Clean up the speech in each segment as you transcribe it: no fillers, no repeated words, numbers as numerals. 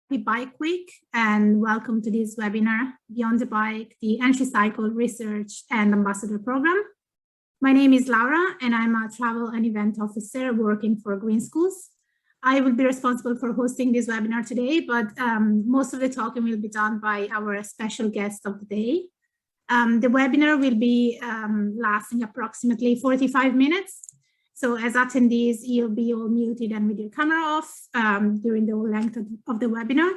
Happy Bike Week and welcome to this webinar, Beyond the Bike, the Entry Cycle Research and Ambassador Program. My name is Laura and I'm a Travel and Event Officer working for Green Schools. I will be responsible for hosting this webinar today, but most of the talking will be done by our special guest of the day. The webinar will be lasting approximately 45 minutes. So as attendees, you'll be all muted and with your camera off during the whole length of the webinar.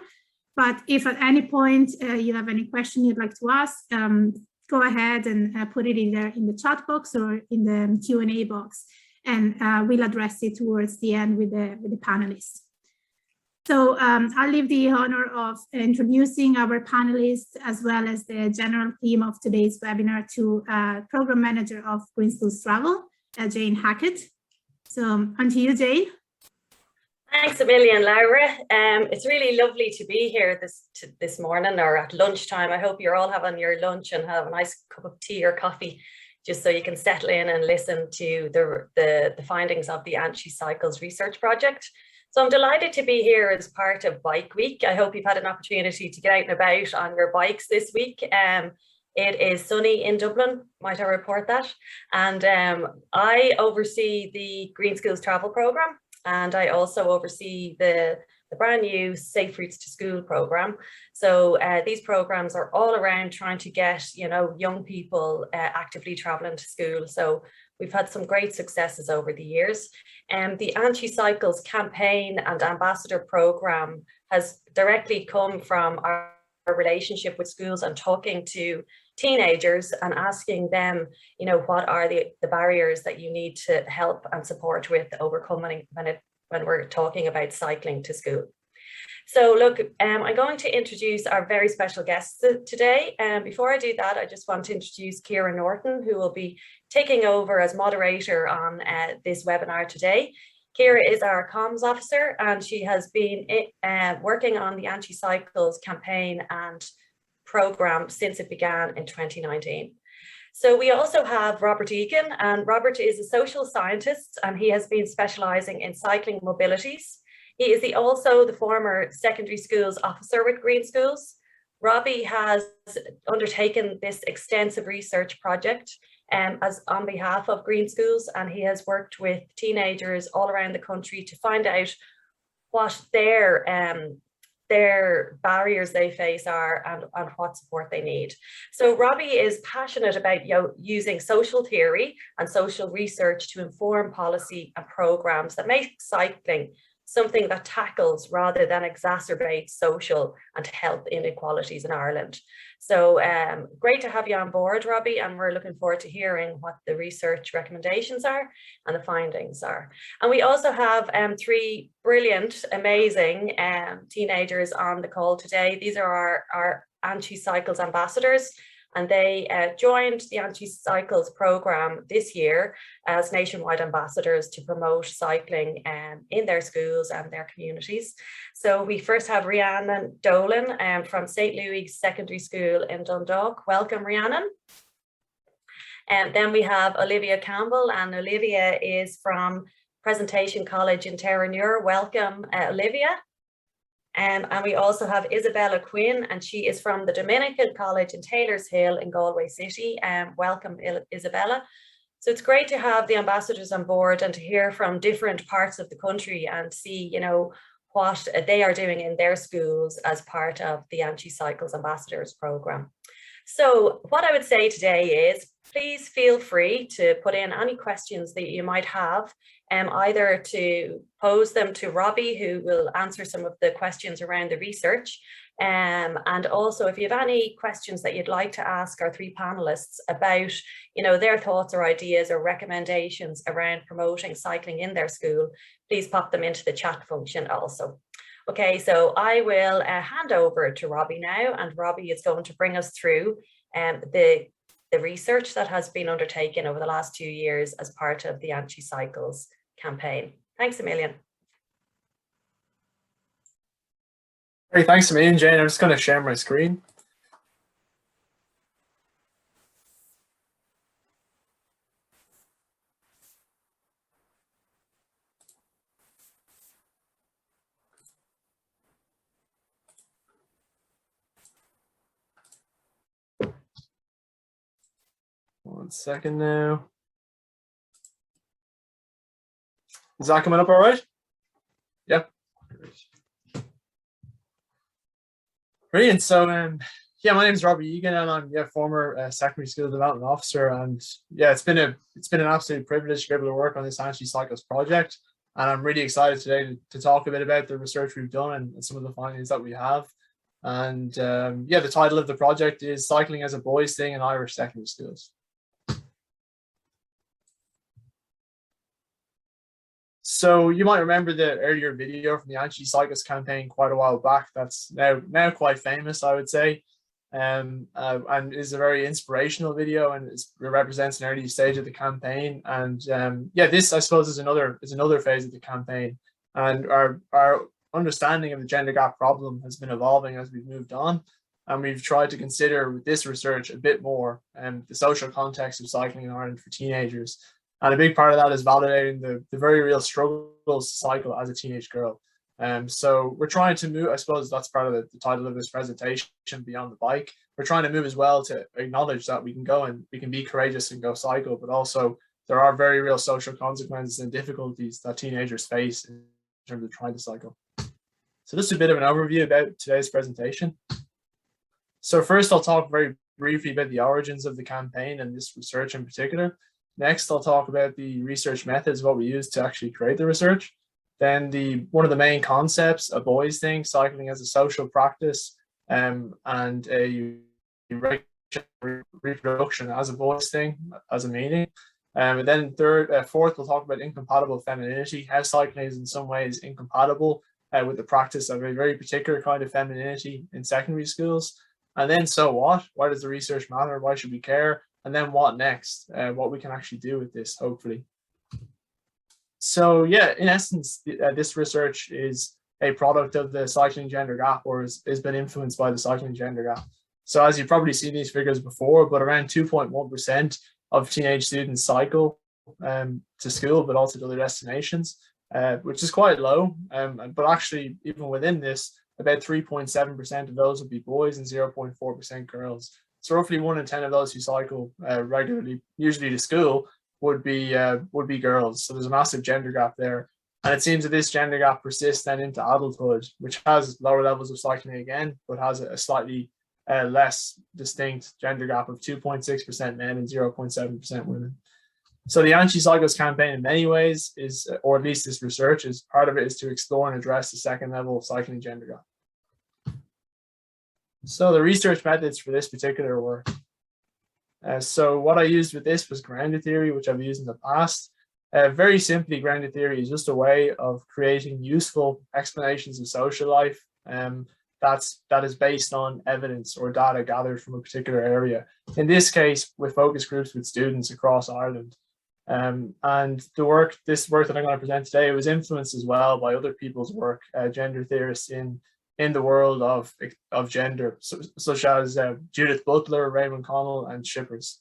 But if at any point you have any question you'd like to ask, go ahead and put it either in the chat box or in the Q&A box, and we'll address it towards the end with the panelists. So I'll leave the honor of introducing our panelists as well as the general theme of today's webinar to Program Manager of Green Schools Travel, Jane Hackett. So on to you, Jane. Thanks a million, Laura. It's really lovely to be here this morning or at lunchtime. I hope you're all having your lunch and have a nice cup of tea or coffee, just so you can settle in and listen to the findings of the Entry Cycles Research Project. So I'm delighted to be here as part of Bike Week. I hope you've had an opportunity to get out and about on your bikes this week. It is sunny in Dublin, might I report that? And I oversee the Green Schools Travel Programme, and I also oversee the brand new Safe Routes to School programme. So these programmes are all around trying to get, young people actively travelling to school. So we've had some great successes over the years. The Entry Cycles campaign and ambassador programme has directly come from our relationship with schools and talking to teenagers and asking them, what are the barriers that you need to help and support with overcoming when we're talking about cycling to school. So look, I'm going to introduce our very special guests today. Before I do that, I just want to introduce Ciara Norton, who will be taking over as moderator on this webinar today. Ciara is our comms officer, and she has been working on the Entry Cycles campaign and programme since it began in 2019. So we also have Robert Egan, and Robert is a social scientist, and he has been specialising in cycling mobilities. He is also the former secondary schools officer with Green Schools. Robbie has undertaken this extensive research project as on behalf of Green Schools, and he has worked with teenagers all around the country to find out what their barriers they face are and what support they need. So Robbie is passionate about using social theory and social research to inform policy and programs that make cycling something that tackles rather than exacerbates social and health inequalities in Ireland. So great to have you on board, Robbie, and we're looking forward to hearing what the research recommendations are and the findings are. And we also have three brilliant, amazing teenagers on the call today. These are our Entry Cycles ambassadors, and they joined the Entry Cycles programme this year as nationwide ambassadors to promote cycling in their schools and their communities. So we first have Rhiannon Dolan from St. Louis Secondary School in Dundalk. Welcome, Rhiannon. And then we have Olivia Campbell, and Olivia is from Presentation College in Terenure. Welcome, Olivia. And we also have Isabella Quinn, and she is from the Dominican College in Taylor's Hill in Galway City. Welcome, Isabella. So it's great to have the ambassadors on board and to hear from different parts of the country and see, what they are doing in their schools as part of the Entry Cycles Ambassadors Programme. So what I would say today is, please feel free to put in any questions that you might have, either to pose them to Robbie, who will answer some of the questions around the research. And also, if you have any questions that you'd like to ask our three panelists about, their thoughts or ideas or recommendations around promoting cycling in their school, please pop them into the chat function also. Okay, so I will hand over to Robbie now, and Robbie is going to bring us through the research that has been undertaken over the last 2 years as part of the Entry Cycles campaign. Thanks a million. Great, thanks a million, Jane. I'm just going to share my screen. 1 second now. Is that coming up all right? Yeah. Brilliant. So, yeah, my name is Robbie Egan, and I'm former secondary school development officer. And yeah, it's been an absolute privilege to be able to work on this anti-cycles project. And I'm really excited today to talk a bit about the research we've done and some of the findings that we have. And yeah, the title of the project is Cycling as a Boys Thing in Irish Secondary Schools. So you might remember the earlier video from the anti-cycles campaign quite a while back. That's now quite famous, I would say, and is a very inspirational video, and it represents an early stage of the campaign. And yeah, this I suppose is another phase of the campaign, and our understanding of the gender gap problem has been evolving as we've moved on, and we've tried to consider with this research a bit more the social context of cycling in Ireland for teenagers. And a big part of that is validating the very real struggles to cycle as a teenage girl. So we're trying to move, I suppose that's part of the title of this presentation, Beyond the Bike. We're trying to move as well to acknowledge that we can go and we can be courageous and go cycle, but also there are very real social consequences and difficulties that teenagers face in terms of trying to cycle. So just a bit of an overview about today's presentation. So first I'll talk very briefly about the origins of the campaign and this research in particular. Next, I'll talk about the research methods, what we used to actually create the research. Then one of the main concepts, a boys thing, cycling as a social practice, and a reproduction as a boys thing, as a meaning. And then fourth, we'll talk about incompatible femininity, how cycling is in some ways incompatible with the practice of a very particular kind of femininity in secondary schools. And then so what? Why does the research matter? Why should we care? And then what next? What we can actually do with this, hopefully. So yeah, in essence, this research is a product of the cycling gender gap, or has been influenced by the cycling gender gap. So as you've probably seen these figures before, but around 2.1% of teenage students cycle to school, but also to their destinations, which is quite low. But actually, even within this, about 3.7% of those would be boys and 0.4% girls. So roughly 1 in 10 of those who cycle regularly, usually to school, would be girls. So there's a massive gender gap there. And it seems that this gender gap persists then into adulthood, which has lower levels of cycling again, but has a slightly less distinct gender gap of 2.6% men and 0.7% women. So the anti-cycles campaign in many ways is, or at least this research is, part of it is to explore and address the second level of cycling gender gap. So the research methods for this particular work. So what I used with this was grounded theory, which I've used in the past. Very simply, grounded theory is just a way of creating useful explanations of social life that is based on evidence or data gathered from a particular area. In this case, with focus groups with students across Ireland. And this work that I'm going to present today was influenced as well by other people's work, gender theorists in the world of gender, such as Judith Butler, Raymond Connell, and Shippers.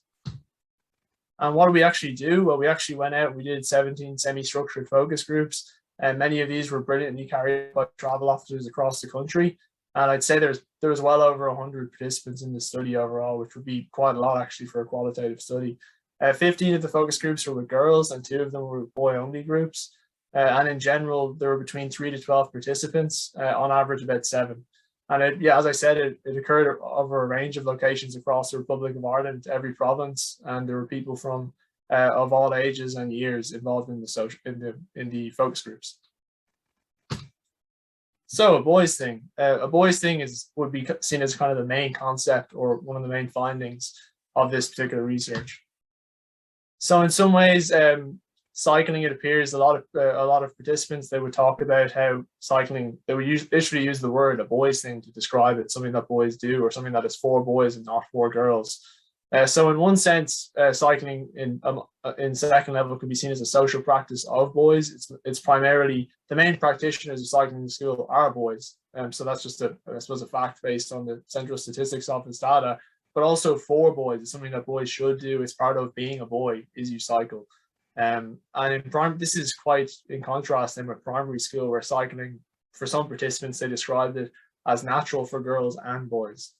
And what did we actually do? Well, we actually went out and we did 17 semi-structured focus groups, and many of these were brilliantly carried by travel officers across the country. And I'd say there was well over 100 participants in the study overall, which would be quite a lot actually for a qualitative study. 15 of the focus groups were with girls, and 2 of them were boy-only groups. And in general, there were between 3 to 12 participants, on average about 7. And as I said, it occurred over a range of locations across the Republic of Ireland, every province, and there were people from of all ages and years involved in the focus groups. So a boys thing would be seen as kind of the main concept or one of the main findings of this particular research. So in some ways, cycling, it appears a lot of participants, they would talk about how cycling, they would literally use the word a boys thing to describe it, something that boys do or something that is for boys and not for girls. So in one sense, cycling in second level could be seen as a social practice of boys. It's primarily the main practitioners of cycling in school are boys. So that's just I suppose a fact based on the Central Statistics Office data, but also for boys. It's something that boys should do. It's part of being a boy is you cycle. And in this is quite in contrast then with primary school, where cycling, for some participants, they described it as natural for girls and boys.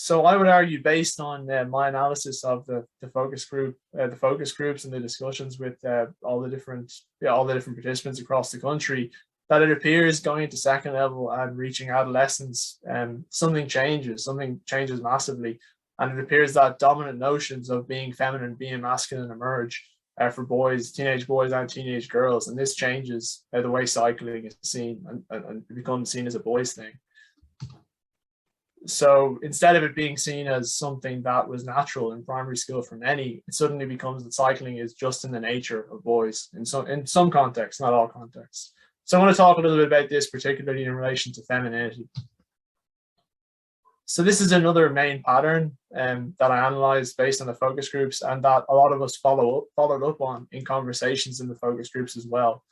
So I would argue, based on my analysis of the focus group, the focus groups and the discussions with all the different participants across the country, that it appears going into second level and reaching adolescence, something changes massively. And it appears that dominant notions of being feminine, being masculine emerge for boys, teenage boys and teenage girls. And this changes the way cycling is seen and becomes seen as a boys thing. So instead of it being seen as something that was natural in primary school for many, it suddenly becomes that cycling is just in the nature of boys in some contexts, not all contexts. So I want to talk a little bit about this, particularly in relation to femininity. So this is another main pattern that I analysed based on the focus groups, and that a lot of us followed up on in conversations in the focus groups as well.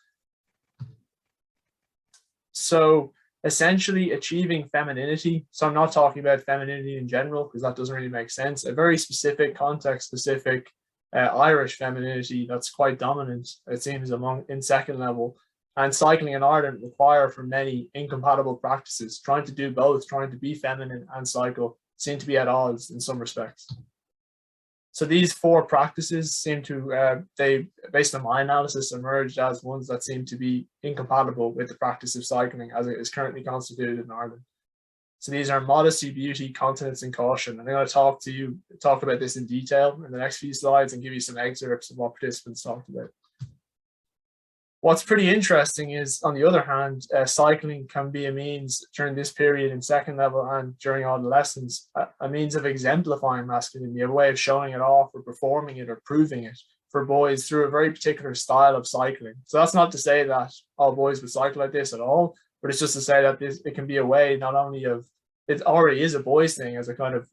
So essentially achieving femininity. So I'm not talking about femininity in general, because that doesn't really make sense. A very specific, context-specific Irish femininity that's quite dominant, it seems, in second level. And cycling in Ireland require for many incompatible practices. Trying to do both, trying to be feminine and cycle, seem to be at odds in some respects. So these four practices seem to, they, based on my analysis, emerged as ones that seem to be incompatible with the practice of cycling as it is currently constituted in Ireland. So these are modesty, beauty, continence, and caution. And I'm going to talk about this in detail in the next few slides and give you some excerpts of what participants talked about. What's pretty interesting is, on the other hand, cycling can be a means during this period in second level and during adolescence, a means of exemplifying masculinity, a way of showing it off or performing it or proving it for boys through a very particular style of cycling. So that's not to say that all boys would cycle like this at all, but it's just to say that it can be a way not only of, it already is a boys thing as a kind of,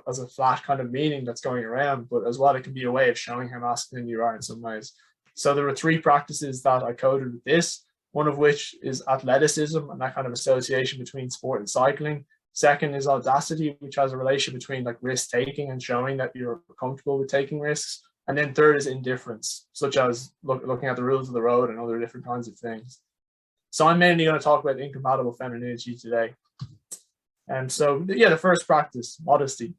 as a flat kind of meaning that's going around, but as well it can be a way of showing how masculine you are in some ways. So there were three practices that I coded with this, one of which is athleticism and that kind of association between sport and cycling. Second is audacity, which has a relation between like risk taking and showing that you're comfortable with taking risks. And then third is indifference, such as looking at the rules of the road and other different kinds of things. So I'm mainly going to talk about incompatible femininity today. And so, yeah, the first practice, modesty.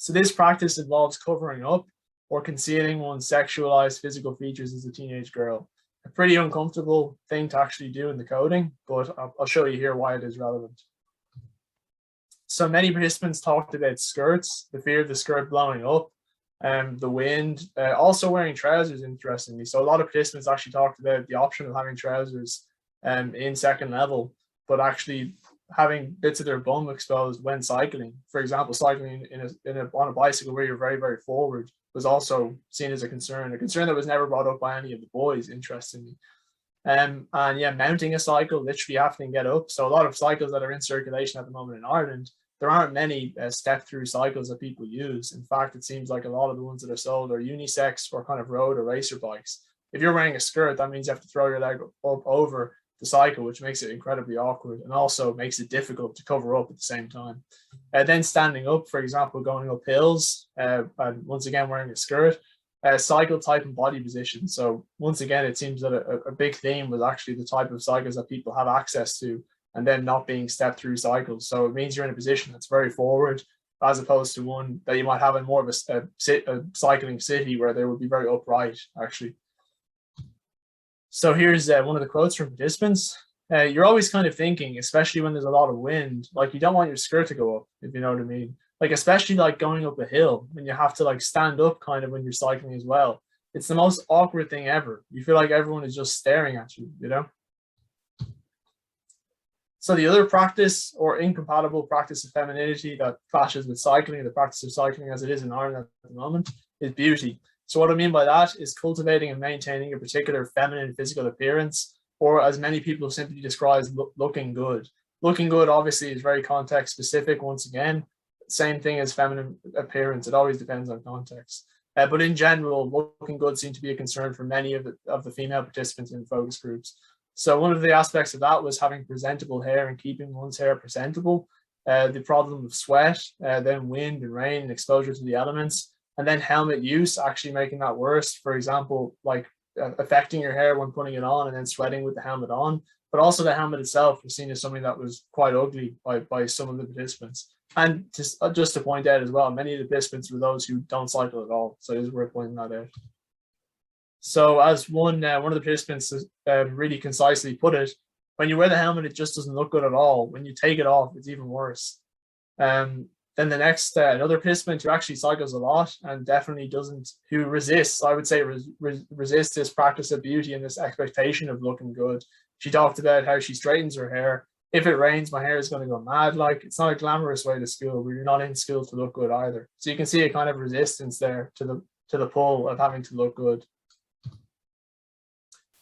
So this practice involves covering up or concealing one's sexualized physical features as a teenage girl. A pretty uncomfortable thing to actually do in the coding, but I'll show you here why it is relevant. So many participants talked about skirts, the fear of the skirt blowing up, the wind, also wearing trousers, interestingly. So a lot of participants actually talked about the option of having trousers in second level, but actually having bits of their bum exposed when cycling. For example, cycling on a bicycle where you're very, very forward was also seen as a concern that was never brought up by any of the boys, interestingly. And yeah, mounting a cycle, literally having to get up. So a lot of cycles that are in circulation at the moment in Ireland, there aren't many step-through cycles that people use. In fact, it seems like a lot of the ones that are sold are unisex or kind of road or racer bikes. If you're wearing a skirt, that means you have to throw your leg up over the cycle, which makes it incredibly awkward and also makes it difficult to cover up at the same time. Then standing up, for example, going up hills, and once again wearing a skirt, cycle type and body position. So once again, it seems that a big theme was actually the type of cycles that people have access to, and then not being stepped through cycles. So it means you're in a position that's very forward, as opposed to one that you might have in more of a cycling city where they would be very upright, actually. So here's one of the quotes from participants. You're always kind of thinking, especially when there's a lot of wind, like you don't want your skirt to go up, if you know what I mean. Like, especially like going up a hill when you have to like stand up kind of when you're cycling as well. It's the most awkward thing ever. You feel like everyone is just staring at you, you know? So the other practice or incompatible practice of femininity that clashes with cycling, the practice of cycling as it is in Ireland at the moment, is beauty. So what I mean by that is cultivating and maintaining a particular feminine physical appearance, or as many people simply describe as looking good. Looking good obviously is very context specific. Once again, same thing as feminine appearance. It always depends on context. But in general, looking good seemed to be a concern for many of the female participants in focus groups. So one of the aspects of that was having presentable hair and keeping one's hair presentable. The problem of sweat, then wind and rain and exposure to the elements, and then helmet use actually making that worse. For example, like affecting your hair when putting it on and then sweating with the helmet on. but also the helmet itself was seen as something that was quite ugly by some of the participants. And just to point out as well, many of the participants were those who don't cycle at all. So it is worth pointing that out. So as one of the participants really concisely put it, when you wear the helmet, it just doesn't look good at all. When you take it off, it's even worse. Then the next, another participant who actually cycles a lot and definitely who resists, I would say resists this practice of beauty and this expectation of looking good. She talked about how she straightens her hair. If it rains, my hair is going to go mad. Like, it's not a glamorous way to school, but you're not in school to look good either. So you can see a kind of resistance there to the pull of having to look good.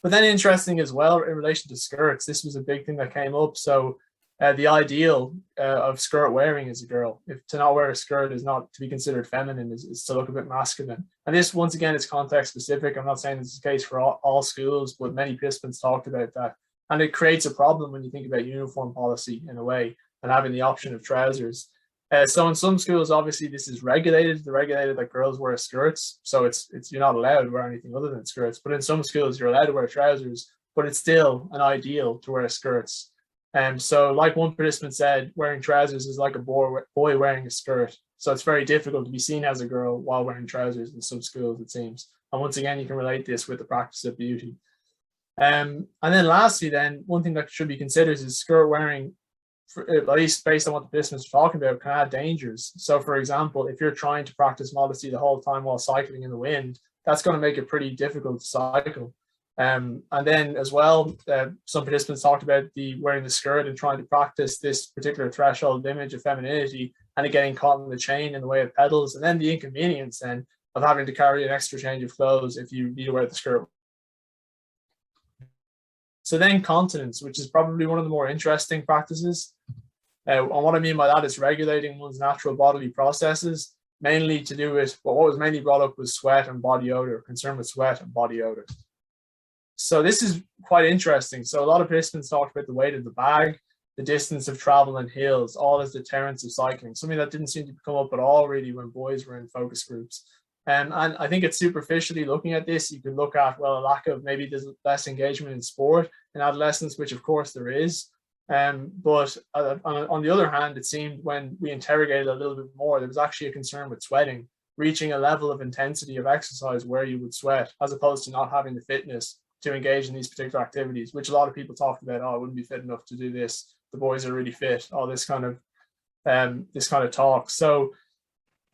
But then interesting as well, in relation to skirts, this was a big thing that came up. So the ideal of skirt wearing as a girl, if to not wear a skirt is not to be considered feminine, is to look a bit masculine. And this, once again, is context specific. I'm not saying this is the case for all schools, but many participants talked about that. And it creates a problem when you think about uniform policy in a way and having the option of trousers. So in some schools, obviously, this is regulated. They're regulated that girls wear skirts. So it's you're not allowed to wear anything other than skirts. But in some schools, you're allowed to wear trousers, but it's still an ideal to wear skirts. So like one participant said, wearing trousers is like a boy wearing a skirt. So it's very difficult to be seen as a girl while wearing trousers in some schools, it seems. And once again, you can relate this with the practice of beauty. And then lastly, then, one thing that should be considered is skirt wearing, at least based on what the participants are talking about, can add dangers. So for example, if you're trying to practice modesty the whole time while cycling in the wind, that's going to make it pretty difficult to cycle. And then as well, some participants talked about wearing the skirt and trying to practice this particular threshold image of femininity and it getting caught in the chain in the way of pedals, and then the inconvenience then of having to carry an extra change of clothes if you need to wear the skirt. So then continence, which is probably one of the more interesting practices. And what I mean by that is regulating one's natural bodily processes, mainly to do with what was mainly brought up was sweat and body odor, concern with sweat and body odor. So this is quite interesting. So a lot of participants talked about the weight of the bag, the distance of travel and hills, all as deterrents of cycling, something that didn't seem to come up at all really when boys were in focus groups. And I think it's superficially looking at this, you could look at, well, a lack of, maybe there's less engagement in sport in adolescence, which of course there is. But on the other hand, it seemed when we interrogated a little bit more, there was actually a concern with sweating, reaching a level of intensity of exercise where you would sweat, as opposed to not having the fitness to engage in these particular activities, which a lot of people talked about. Oh, I wouldn't be fit enough to do this. The boys are really fit. All this kind of talk. So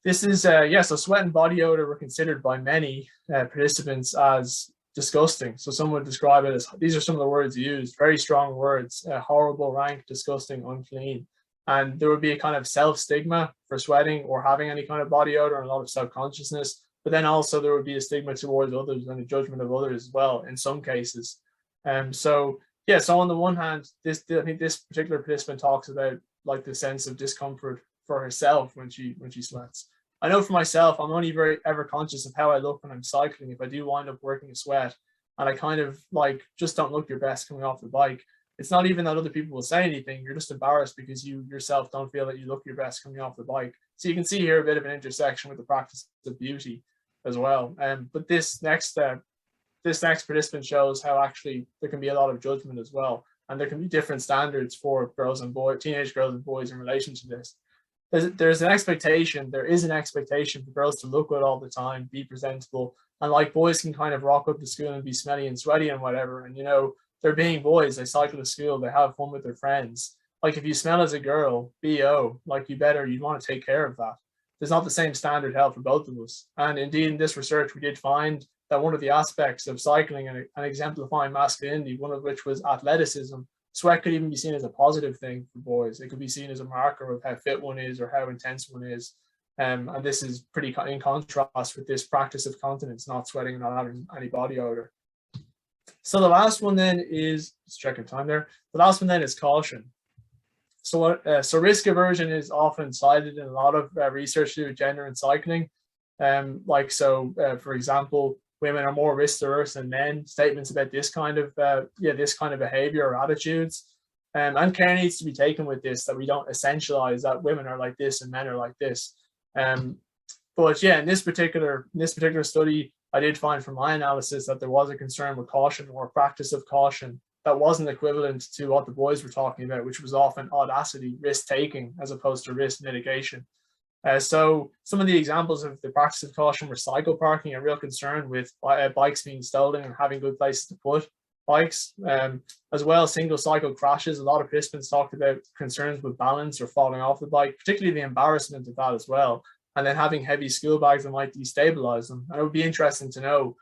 this is, so sweat and body odor were considered by many participants as disgusting. So some would describe it as, these are some of the words used, very strong words, horrible, rank, disgusting, unclean. And there would be a kind of self-stigma for sweating or having any kind of body odor and a lot of self-consciousness. But then also there would be a stigma towards others and a judgment of others as well in some cases. So on the one hand, I think this particular participant talks about like the sense of discomfort for herself when she sweats. I know for myself, I'm only very ever conscious of how I look when I'm cycling. If I do wind up working a sweat and I kind of like just don't look your best coming off the bike, it's not even that other people will say anything. You're just embarrassed because you yourself don't feel that you look your best coming off the bike. So you can see here a bit of an intersection with the practice of beauty as well. But this next participant shows how actually there can be a lot of judgment as well. And there can be different standards for girls and boys, teenage girls and boys in relation to this. There is an expectation for girls to look good all the time, be presentable, and like boys can kind of rock up to school and be smelly and sweaty and whatever. And they're being boys, they cycle to school, they have fun with their friends. Like if you smell as a girl, BO, like you'd want to take care of that. There's not the same standard held for both of us. And indeed in this research, we did find that one of the aspects of cycling and exemplifying masculinity, one of which was athleticism, sweat could even be seen as a positive thing for boys. It could be seen as a marker of how fit one is or how intense one is. And this is pretty in contrast with this practice of continence, not sweating and not having any body odor. So the last one then is, just checking time there. The last one then is caution. So risk aversion is often cited in a lot of research to do with gender and cycling. For example, women are more risk averse than men. Statements about this kind of behavior or attitudes, and care needs to be taken with this, that we don't essentialize that women are like this and men are like this. But in this particular study, I did find from my analysis that there was a concern with caution or practice of caution that wasn't equivalent to what the boys were talking about, which was often audacity, risk taking, as opposed to risk mitigation. So some of the examples of the practice of caution were cycle parking, a real concern with bikes being stolen and having good places to put bikes, as well as single cycle crashes. A lot of participants talked about concerns with balance or falling off the bike, particularly the embarrassment of that as well. And then having heavy school bags that might destabilize them. And it would be interesting to know,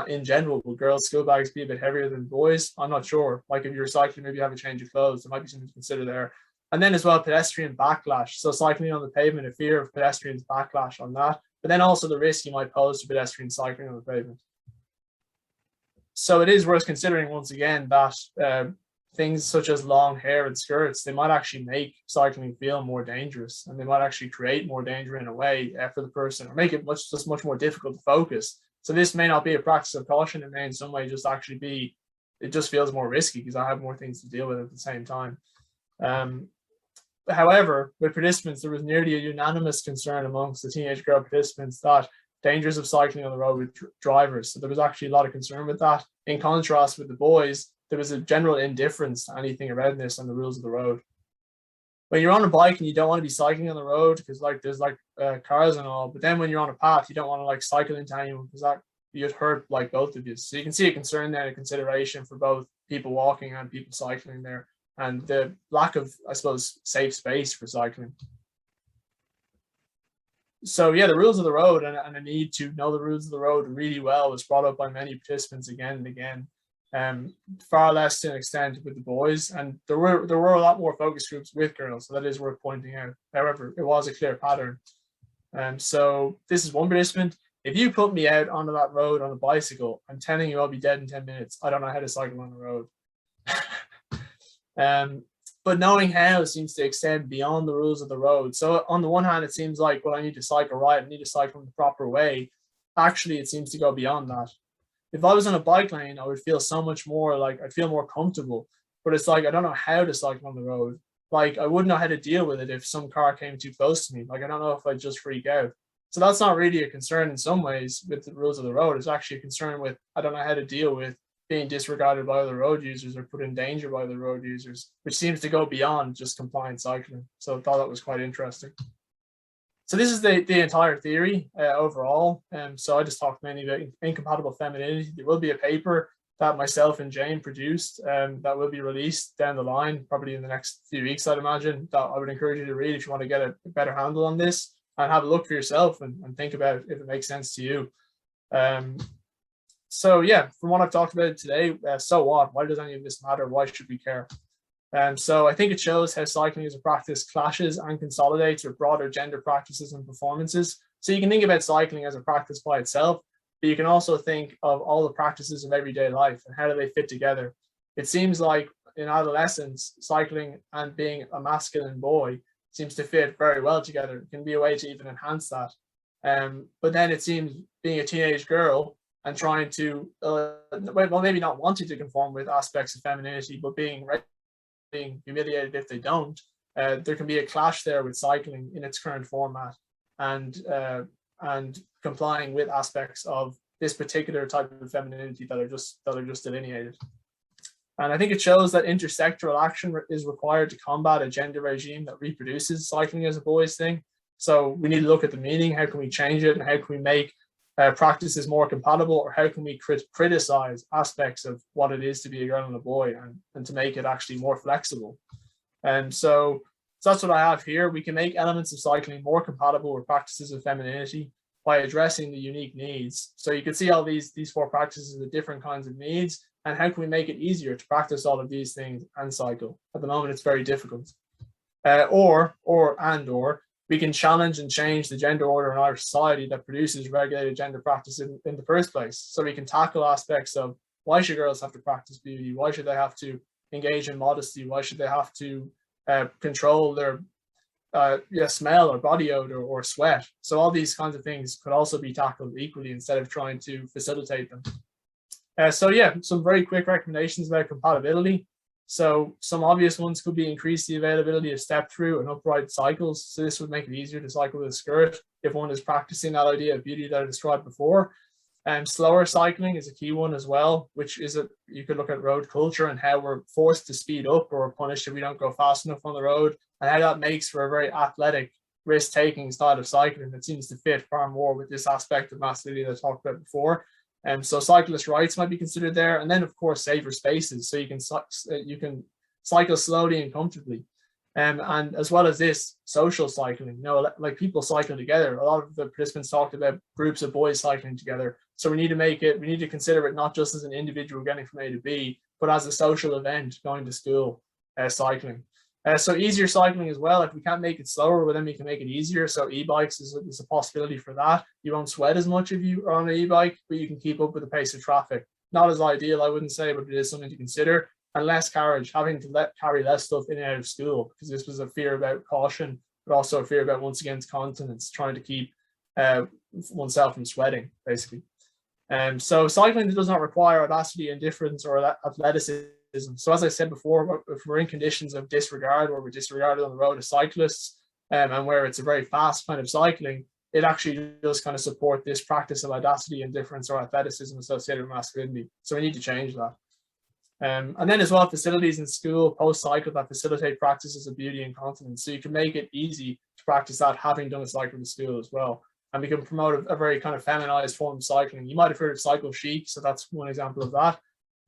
in general, will girls' school bags be a bit heavier than boys? I'm not sure. Like if you're cycling, maybe you have a change of clothes, there might be something to consider there. And then as well, pedestrian backlash. So cycling on the pavement, a fear of pedestrians backlash on that, but then also the risk you might pose to pedestrian cycling on the pavement. So it is worth considering once again that things such as long hair and skirts, they might actually make cycling feel more dangerous, and they might actually create more danger in a way for the person, or make it much more difficult to focus. So this may not be a practice of caution. It may in some way just actually be, it just feels more risky because I have more things to deal with at the same time. However, with participants, there was nearly a unanimous concern amongst the teenage girl participants that dangers of cycling on the road with drivers. So there was actually a lot of concern with that. In contrast with the boys, there was a general indifference to anything around this and the rules of the road. When you're on a bike and you don't want to be cycling on the road because there's cars and all, but then when you're on a path, you don't want to cycle into anyone because that you'd hurt both of you. So you can see a concern there, a consideration for both people walking and people cycling there, and the lack of, I suppose, safe space for cycling. So yeah, the rules of the road and a need to know the rules of the road really well was brought up by many participants again and again. Far less to an extent with the boys, and there were a lot more focus groups with girls, so that is worth pointing out. However, it was a clear pattern. So this is one participant. If you put me out onto that road on a bicycle, I'm telling you I'll be dead in 10 minutes. I don't know how to cycle on the road. But knowing how seems to extend beyond the rules of the road. So on the one hand, it seems like, well, I need to cycle right, I need to cycle in the proper way. Actually, it seems to go beyond that. If I was on a bike lane, I would feel so much more I'd feel more comfortable. But it's I don't know how to cycle on the road. I wouldn't know how to deal with it if some car came too close to me. I don't know if I'd just freak out. So that's not really a concern in some ways with the rules of the road. It's actually a concern with, I don't know how to deal with being disregarded by other road users or put in danger by the road users, which seems to go beyond just compliant cycling. So I thought that was quite interesting. So this is the entire theory overall. So I just talked mainly about incompatible femininity. There will be a paper that myself and Jane produced that will be released down the line, probably in the next few weeks, I'd imagine, that I would encourage you to read if you want to get a better handle on this and have a look for yourself and think about if it makes sense to you. So yeah, from what I've talked about today, so what? Why does any of this matter? Why should we care? So I think it shows how cycling as a practice clashes and consolidates with broader gender practices and performances. So you can think about cycling as a practice by itself, but you can also think of all the practices of everyday life and how do they fit together. It seems like in adolescence, cycling and being a masculine boy seems to fit very well together. It can be a way to even enhance that. But then it seems being a teenage girl and trying to, well, maybe not wanting to conform with aspects of femininity, but being humiliated if they don't, there can be a clash there with cycling in its current format and complying with aspects of this particular type of femininity that are just delineated. And I think it shows that intersectoral action is required to combat a gender regime that reproduces cycling as a boys thing. So we need to look at the meaning. How can we change it, and how can we make practices more compatible, or how can we criticize aspects of what it is to be a girl and a boy and to make it actually more flexible? And so that's what I have here. We can make elements of cycling more compatible with practices of femininity by addressing the unique needs. So you can see all these four practices with different kinds of needs, and how can we make it easier to practice all of these things and cycle? At the moment, it's very difficult. Or we can challenge and change the gender order in our society that produces regulated gender practice in the first place. So we can tackle aspects of why should girls have to practice beauty? Why should they have to engage in modesty? Why should they have to control their smell or body odor or sweat? So all these kinds of things could also be tackled equally instead of trying to facilitate them. So yeah, some very quick recommendations about compatibility. So some obvious ones could be increase the availability of step through and upright cycles. So this would make it easier to cycle with a skirt if one is practicing that idea of beauty that I described before. Slower cycling is a key one as well, which is you could look at road culture and how we're forced to speed up or we're punished if we don't go fast enough on the road, and how that makes for a very athletic, risk-taking style of cycling that seems to fit far more with this aspect of masculinity that I talked about before. So cyclist rights might be considered there, and then of course safer spaces, so you can cycle slowly and comfortably. And as well as this, social cycling, like people cycling together. A lot of the participants talked about groups of boys cycling together. So we need to consider it not just as an individual getting from A to B, but as a social event going to school, cycling. So easier cycling as well. If we can't make it slower, well, then we can make it easier. So e-bikes is a possibility for that. You won't sweat as much if you are on an e-bike, but you can keep up with the pace of traffic. Not as ideal, I wouldn't say, but it is something to consider. And less carriage, having to carry less stuff in and out of school, because this was a fear about caution, but also a fear about, once again, continence, trying to keep oneself from sweating, basically. So cycling does not require audacity, indifference, or athleticism. So as I said before, if we're in conditions of disregard, where we're disregarded on the road as cyclists, and where it's a very fast kind of cycling, it actually does kind of support this practice of audacity, indifference, or athleticism associated with masculinity. So we need to change that. And then as well, facilities in school post-cycle that facilitate practices of beauty and continence. So you can make it easy to practice that having done a cycle in school as well. And we can promote a very kind of feminized form of cycling. You might have heard of cycle chic, so that's one example of that.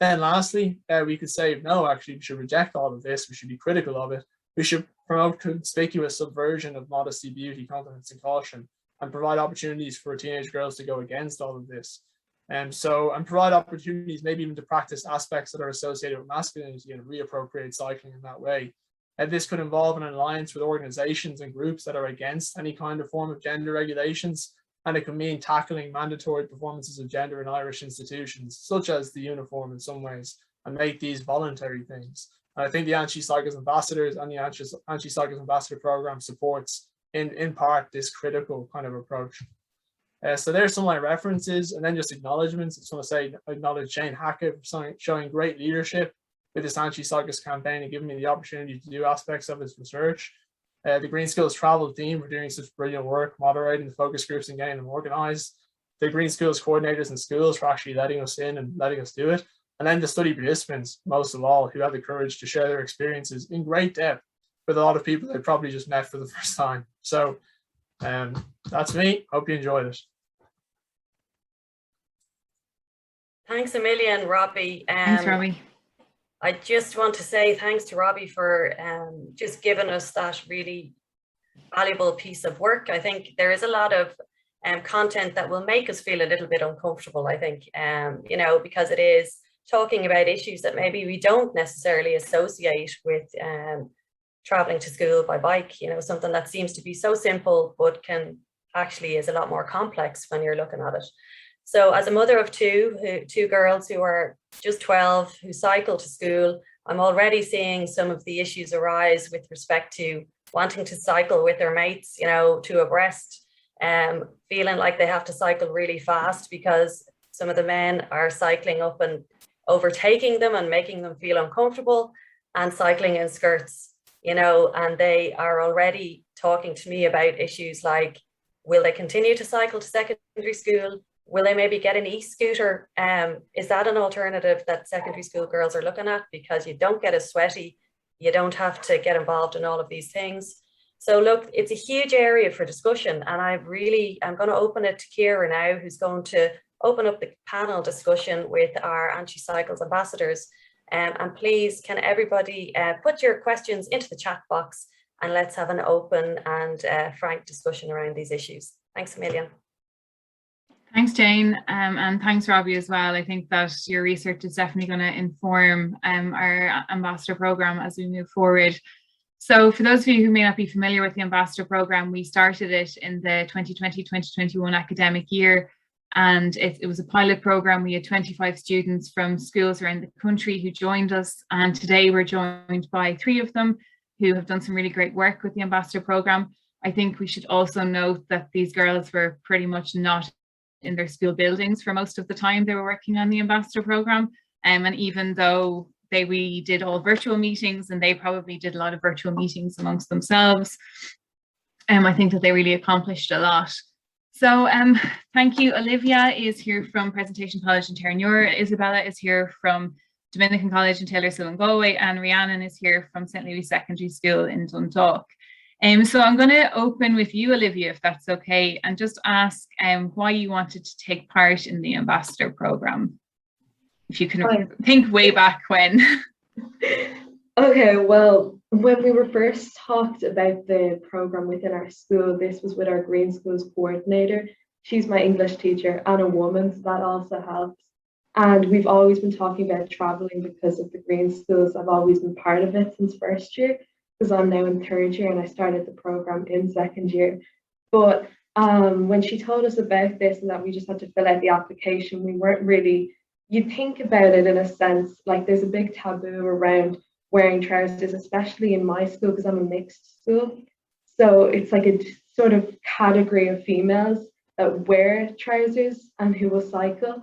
Then lastly, we could say, no, actually, we should reject all of this. We should be critical of it. We should promote conspicuous subversion of modesty, beauty, continence, and caution, and provide opportunities for teenage girls to go against all of this. And provide opportunities maybe even to practice aspects that are associated with masculinity and reappropriate cycling in that way. And this could involve an alliance with organizations and groups that are against any kind of form of gender regulations. And it can mean tackling mandatory performances of gender in Irish institutions, such as the uniform in some ways, and make these voluntary things. And I think the Anti-Cyclist Ambassadors and the Anti-Cyclist Ambassador Program supports in part this critical kind of approach. So there's some of my references, and then just acknowledgements. I just want to say, acknowledge Jane Hackett for showing great leadership with this anti-cyclist campaign and giving me the opportunity to do aspects of this research. The Green Schools Travel team for doing such brilliant work, moderating the focus groups and getting them organized. The Green Schools coordinators in schools for actually letting us in and letting us do it. And then the study participants, most of all, who had the courage to share their experiences in great depth with a lot of people they probably just met for the first time. So that's me. Hope you enjoyed it. Thanks a million, Robbie. Thanks, Robbie. I just want to say thanks to Robbie for just giving us that really valuable piece of work. I think there is a lot of content that will make us feel a little bit uncomfortable, I think, because it is talking about issues that maybe we don't necessarily associate with traveling to school by bike, something that seems to be so simple, but actually is a lot more complex when you're looking at it. So as a mother of two girls who are just 12, who cycle to school, I'm already seeing some of the issues arise with respect to wanting to cycle with their mates, to abreast, feeling like they have to cycle really fast because some of the men are cycling up and overtaking them and making them feel uncomfortable, and cycling in skirts, and they are already talking to me about issues like, will they continue to cycle to secondary school? Will they maybe get an e-scooter? Is that an alternative that secondary school girls are looking at? Because you don't get as sweaty, you don't have to get involved in all of these things. So look, it's a huge area for discussion, and I'm going to open it to Ciara now, who's going to open up the panel discussion with our Anti-Cycles ambassadors. And please, can everybody put your questions into the chat box, and let's have an open and frank discussion around these issues. Thanks a million. Thanks, Jane, and thanks, Robbie, as well. I think that your research is definitely going to inform our ambassador program as we move forward. So for those of you who may not be familiar with the ambassador program, we started it in the 2020-2021 academic year, and it was a pilot program. We had 25 students from schools around the country who joined us, and today we're joined by 3 of them who have done some really great work with the ambassador program. I think we should also note that these girls were pretty much not in their school buildings for most of the time they were working on the ambassador program, and even though we did all virtual meetings, and they probably did a lot of virtual meetings amongst themselves, I think that they really accomplished a lot. So thank you. Olivia is here from Presentation College in Terranure. Isabella is here from Dominican College in Taylorsville and Galway, and Rhiannon is here from St. Louis Secondary School in Dundalk. So I'm going to open with you, Olivia, if that's okay, and just ask why you wanted to take part in the Ambassador Programme. If you can think way back when. Okay, well, when we were first talked about the programme within our school, this was with our Green Schools coordinator. She's my English teacher and a woman, so that also helps. And we've always been talking about travelling because of the Green Schools. I've always been part of it since first year, because I'm now in third year and I started the programme in second year. But when she told us about this and that we just had to fill out the application, we weren't really, you think about it in a sense, like there's a big taboo around wearing trousers, especially in my school because I'm a mixed school. So it's like a sort of category of females that wear trousers and who will cycle.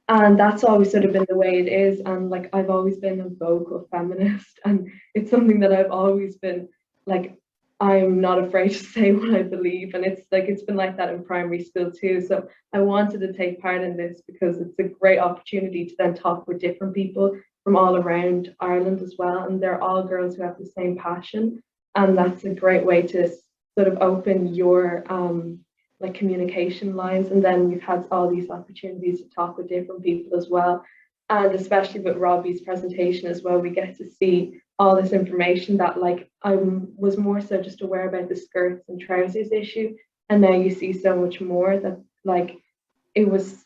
And that's always sort of been the way it is. And like I've always been a vocal feminist, and it's something that I've always been like, I'm not afraid to say what I believe. And it's been like that in primary school too. So I wanted to take part in this because it's a great opportunity to then talk with different people from all around Ireland as well. And they're all girls who have the same passion. And that's a great way to sort of open your like communication lines. And then we've had all these opportunities to talk with different people as well. And especially with Robbie's presentation as well, we get to see all this information that like I was more so just aware about the skirts and trousers issue. And now you see so much more that like it was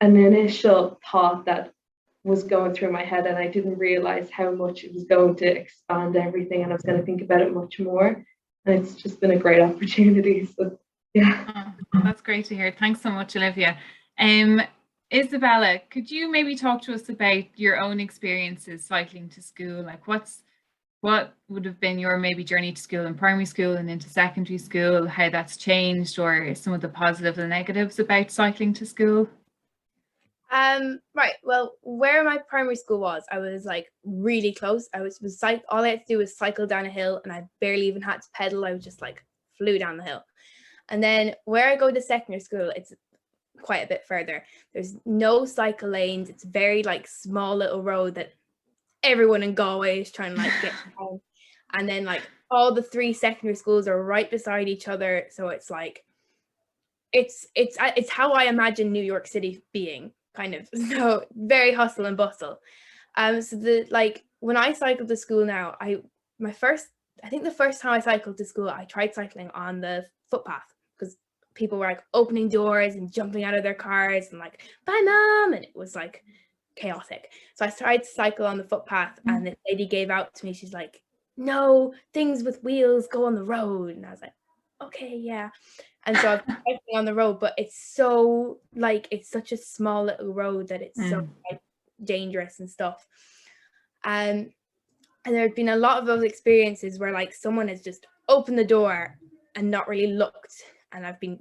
an initial thought that was going through my head, and I didn't realize how much it was going to expand everything, and I was going to think about it much more. And it's just been a great opportunity. So yeah. Oh, that's great to hear. Thanks so much, Olivia. Isabella, could you maybe talk to us about your own experiences cycling to school? Like what would have been your maybe journey to school in primary school and into secondary school, how that's changed, or some of the positives and negatives about cycling to school? Right, well, where my primary school was, I was like really close. All I had to do was cycle down a hill, and I barely even had to pedal. I was just like flew down the hill. And then where I go to secondary school, it's quite a bit further. There's no cycle lanes. It's very like small little road that everyone in Galway is trying to like get home. And then like all the 3 secondary schools are right beside each other. So it's like it's how I imagine New York City being, kind of. So very hustle and bustle. So the like when I cycled to school now, I think the first time I cycled to school, I tried cycling on the footpath because people were like opening doors and jumping out of their cars and like, bye mom, and it was like chaotic. So I tried to cycle on the footpath, and this lady gave out to me. She's like, no, things with wheels go on the road. And I was like, okay, yeah. And so I've been cycling on the road, but it's so like, it's such a small little road that it's so like dangerous and stuff. And there have been a lot of those experiences where like someone has just opened the door and not really looked, and I've been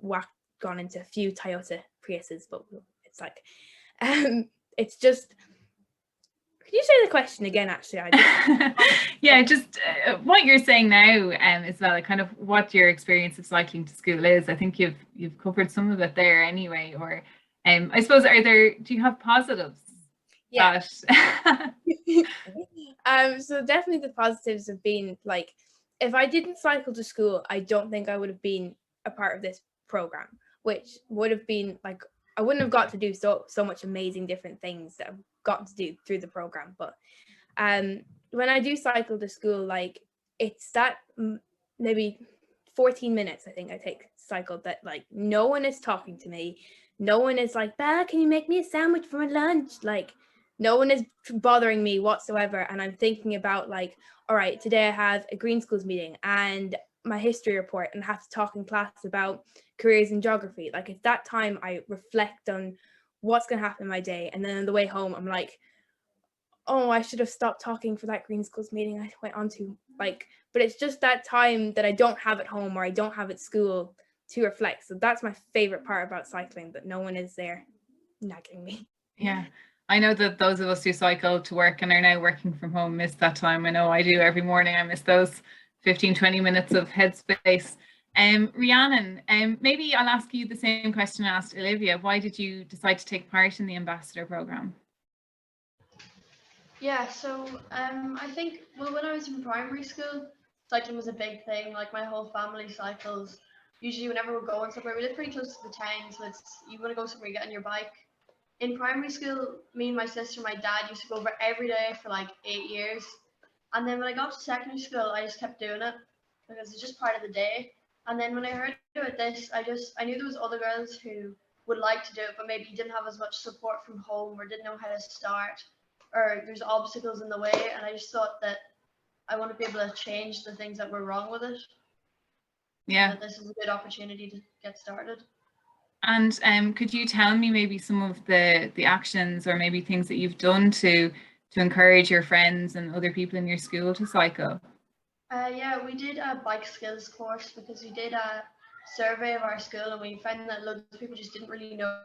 gone into a few Toyota Priuses, but it's like, it's just, could you say the question again, actually? Yeah, just what you're saying now, is that kind of what your experience of cycling to school is. I think you've covered some of it there anyway, or I suppose, do you have positives? Yeah. So definitely the positives have been like, if I didn't cycle to school, I don't think I would have been a part of this program, which would have been like, I wouldn't have got to do so much amazing different things that I've got to do through the program. But when I do cycle to school, like it's that maybe 14 minutes I think I take cycle that like no one is talking to me. No one is like, Bella, can you make me a sandwich for my lunch? Like no one is bothering me whatsoever. And I'm thinking about like, all right, today I have a Green Schools meeting and my history report, and have to talk in class about careers in geography. Like it's that time I reflect on what's going to happen in my day. And then on the way home, I'm like, oh, I should have stopped talking for that Green Schools meeting I went on to. Like, but it's just that time that I don't have at home or I don't have at school to reflect. So that's my favorite part about cycling, that no one is there nagging me. Yeah. I know that those of us who cycle to work and are now working from home miss that time. I know I do every morning. I miss those 15-20 minutes of headspace. Rhiannon, maybe I'll ask you the same question I asked Olivia. Why did you decide to take part in the ambassador program? Yeah, so I think, well, when I was in primary school, cycling was a big thing. Like my whole family cycles. Usually, whenever we're going somewhere, we live pretty close to the town, so it's you want to go somewhere, you get on your bike. In primary school, me and my sister, and my dad used to go over every day for like 8 years. And then when I got to secondary school, I just kept doing it because it's just part of the day. And then when I heard about this, I knew there was other girls who would like to do it, but maybe didn't have as much support from home or didn't know how to start, or there's obstacles in the way. And I just thought that I want to be able to change the things that were wrong with it. Yeah. That this is a good opportunity to get started. And could you tell me maybe some of the actions or maybe things that you've done to encourage your friends and other people in your school to cycle? Yeah, we did a bike skills course because we did a survey of our school and we found that loads of people just didn't really know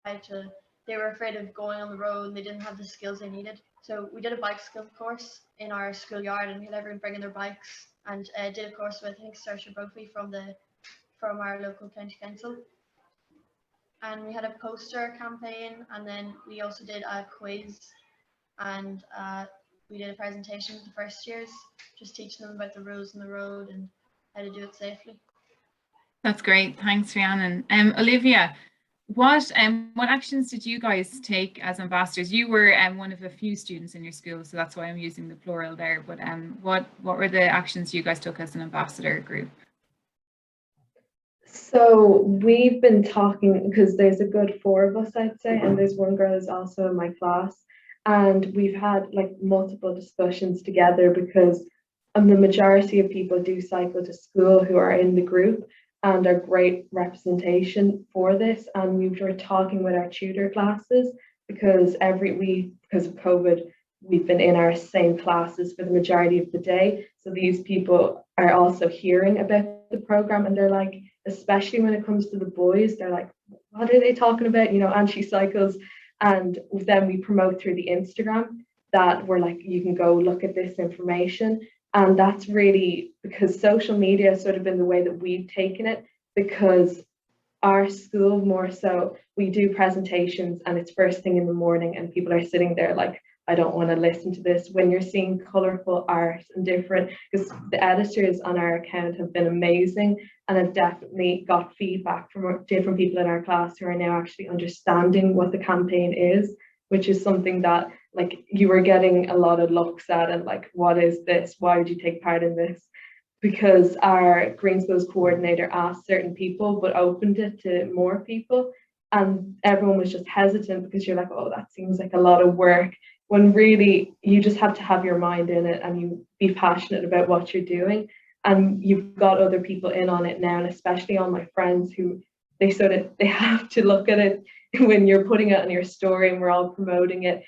how to, they were afraid of going on the road and they didn't have the skills they needed. So we did a bike skill course in our schoolyard and we had everyone bring in their bikes and did a course with, I think, Saoirse Brophy from our local county council. And we had a poster campaign, and then we also did a quiz, and we did a presentation with the first years, just teaching them about the rules on the road and how to do it safely. That's great. Thanks, Rhiannon. Olivia, what actions did you guys take as ambassadors? You were one of a few students in your school, so that's why I'm using the plural there. But what were the actions you guys took as an ambassador group? So we've been talking, because there's a good 4 of us, I'd say, and there's one girl who's also in my class, and we've had like multiple discussions together because the majority of people do cycle to school who are in the group and are great representation for this. And we were talking with our tutor classes because because of COVID, we've been in our same classes for the majority of the day. So these people are also hearing about the program and they're like, especially when it comes to the boys, they're like, what are they talking about? You know, anti-cycles. And then we promote through the Instagram that we're like, you can go look at this information. And that's really because social media has sort of been the way that we've taken it, because our school more so, we do presentations and it's first thing in the morning and people are sitting there like, I don't want to listen to this. When you're seeing colorful art and different, because the editors on our account have been amazing and have definitely got feedback from different people in our class who are now actually understanding what the campaign is, which is something that like you were getting a lot of looks at and like, what is this? Why would you take part in this? Because our Green Schools coordinator asked certain people but opened it to more people, and everyone was just hesitant because you're like, oh, that seems like a lot of work, when really you just have to have your mind in it and you be passionate about what you're doing. And you've got other people in on it now, and especially all my friends who they have to look at it when you're putting it on your story and we're all promoting it.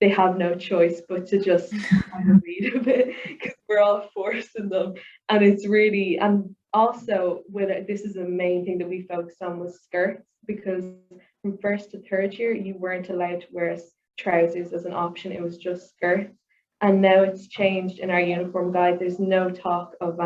They have no choice but to just have a read of it because we're all forcing them. And it's really, and also this is the main thing that we focused on was skirts, because from 1st to 3rd year you weren't allowed to wear trousers as an option, it was just skirts. And now it's changed in our uniform guide. There's no talk of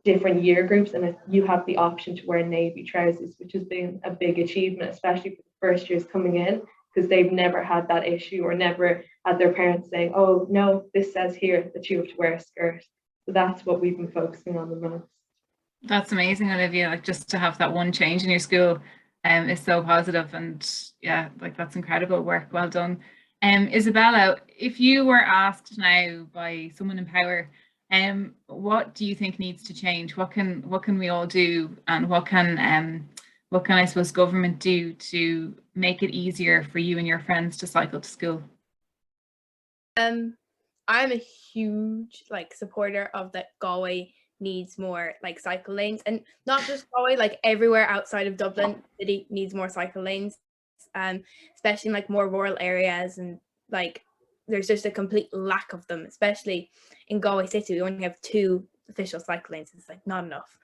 different year groups, and you have the option to wear navy trousers, which has been a big achievement, especially for the first years coming in, because they've never had that issue or never had their parents saying, oh no, this says here that you have to wear a skirt. So that's what we've been focusing on the most. That's amazing, Olivia. Like, just to have that one change in your school is so positive, and yeah, like that's incredible work. Well done. Isabella, if you were asked now by someone in power, what do you think needs to change? What can we all do, and what can I suppose government do to make it easier for you and your friends to cycle to school? I'm a huge supporter of that Galway needs more cycle lanes, and not just Galway, everywhere outside of Dublin city needs more cycle lanes, especially in more rural areas, and there's just a complete lack of them, especially in Galway city. We only have 2 official cycle lanes. It's not enough.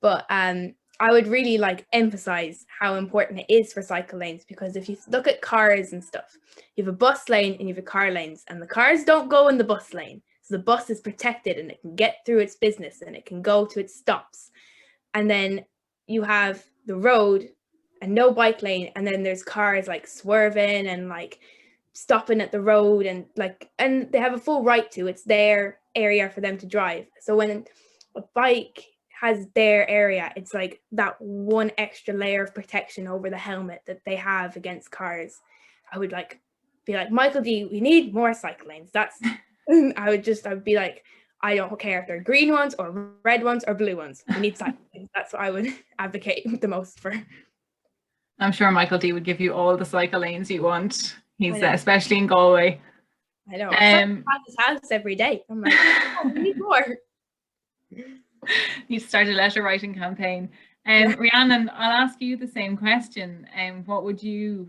But I would really emphasize how important it is for cycle lanes, because if you look at cars and stuff, you have a bus lane and you have a car lanes, and the cars don't go in the bus lane. So the bus is protected and it can get through its business and it can go to its stops. And then you have the road and no bike lane, and then there's cars like swerving and like stopping at the road, and they have a full right to, it's their area for them to drive. So when a bike has their area, it's like that one extra layer of protection over the helmet that they have against cars. I would like be like, Michael D, we need more cycle lanes. That's I would be like, I don't care if they're green ones or red ones or blue ones. We need cycle lanes. That's what I would advocate the most for. I'm sure Michael D would give you all the cycle lanes you want. He's especially in Galway. I know. I his house every day. I'm like, oh, we need more. You start a letter writing campaign. Rhiannon, I'll ask you the same question. What would you